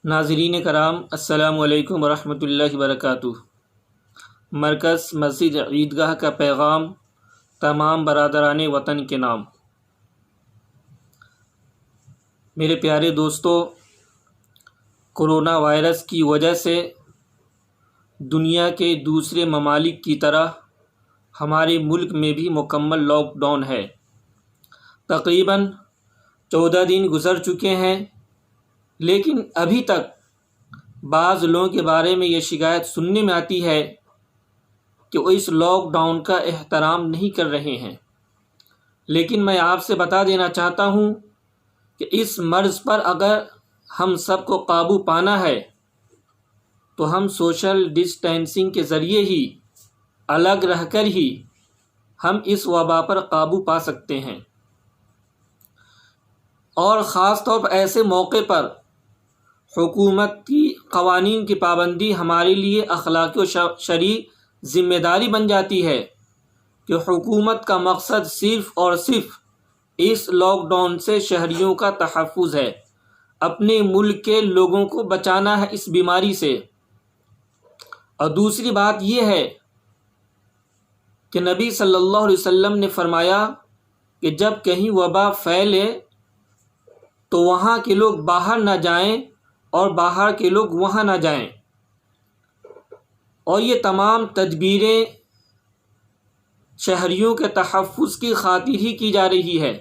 ناظرین کرام، السلام علیکم ورحمۃ اللہ وبرکاتہ۔ مرکز مسجد عیدگاہ کا پیغام تمام برادران وطن کے نام۔ میرے پیارے دوستو، کرونا وائرس کی وجہ سے دنیا کے دوسرے ممالک کی طرح ہمارے ملک میں بھی مکمل لاک ڈاؤن ہے۔ تقریباً 14 دن گزر چکے ہیں، لیکن ابھی تک بعض لوگوں کے بارے میں یہ شکایت سننے میں آتی ہے کہ وہ اس لاک ڈاؤن کا احترام نہیں کر رہے ہیں۔ لیکن میں آپ سے بتا دینا چاہتا ہوں کہ اس مرض پر اگر ہم سب کو قابو پانا ہے تو ہم سوشل ڈسٹینسنگ کے ذریعے ہی، الگ رہ کر ہی ہم اس وبا پر قابو پا سکتے ہیں۔ اور خاص طور پر ایسے موقع پر حکومت کی قوانین کی پابندی ہمارے لیے اخلاقی و شرعی ذمہ داری بن جاتی ہے کہ حکومت کا مقصد صرف اور صرف اس لاک ڈاؤن سے شہریوں کا تحفظ ہے، اپنے ملک کے لوگوں کو بچانا ہے اس بیماری سے۔ اور دوسری بات یہ ہے کہ نبی صلی اللہ علیہ وسلم نے فرمایا کہ جب کہیں وبا پھیلے تو وہاں کے لوگ باہر نہ جائیں اور باہر کے لوگ وہاں نہ جائیں، اور یہ تمام تدبیریں شہریوں کے تحفظ کی خاطر ہی کی جا رہی ہے۔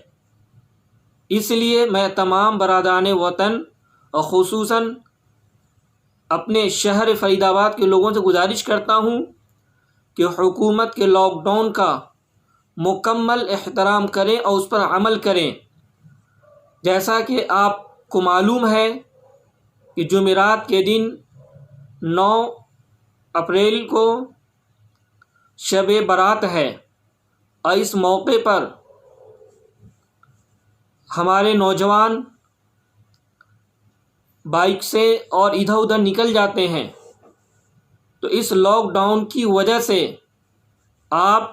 اس لیے میں تمام برادران وطن اور خصوصاً اپنے شہر فرید آباد کے لوگوں سے گزارش کرتا ہوں کہ حکومت کے لاک ڈاؤن کا مکمل احترام کریں اور اس پر عمل کریں۔ جیسا کہ آپ کو معلوم ہے کہ جمعرات کے دن 9 اپریل کو شب برات ہے، اور اس موقع پر ہمارے نوجوان بائک سے اور ادھر ادھر نکل جاتے ہیں۔ تو اس لاک ڈاؤن کی وجہ سے آپ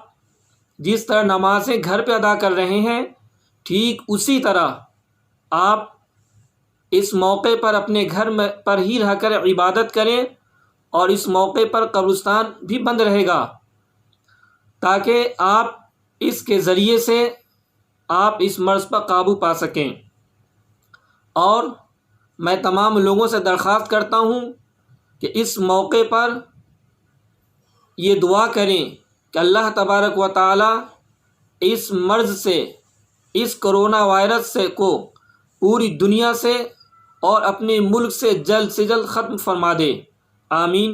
جس طرح نمازیں گھر پہ ادا کر رہے ہیں، ٹھیک اسی طرح آپ اس موقع پر اپنے گھر پر ہی رہ کر عبادت کریں، اور اس موقع پر قبرستان بھی بند رہے گا تاکہ آپ اس کے ذریعے سے آپ اس مرض پر قابو پا سکیں۔ اور میں تمام لوگوں سے درخواست کرتا ہوں کہ اس موقع پر یہ دعا کریں کہ اللہ تبارک و تعالی اس مرض سے، اس کرونا وائرس سے کو پوری دنیا سے اور اپنے ملک سے جلد ختم فرما دے۔ آمین۔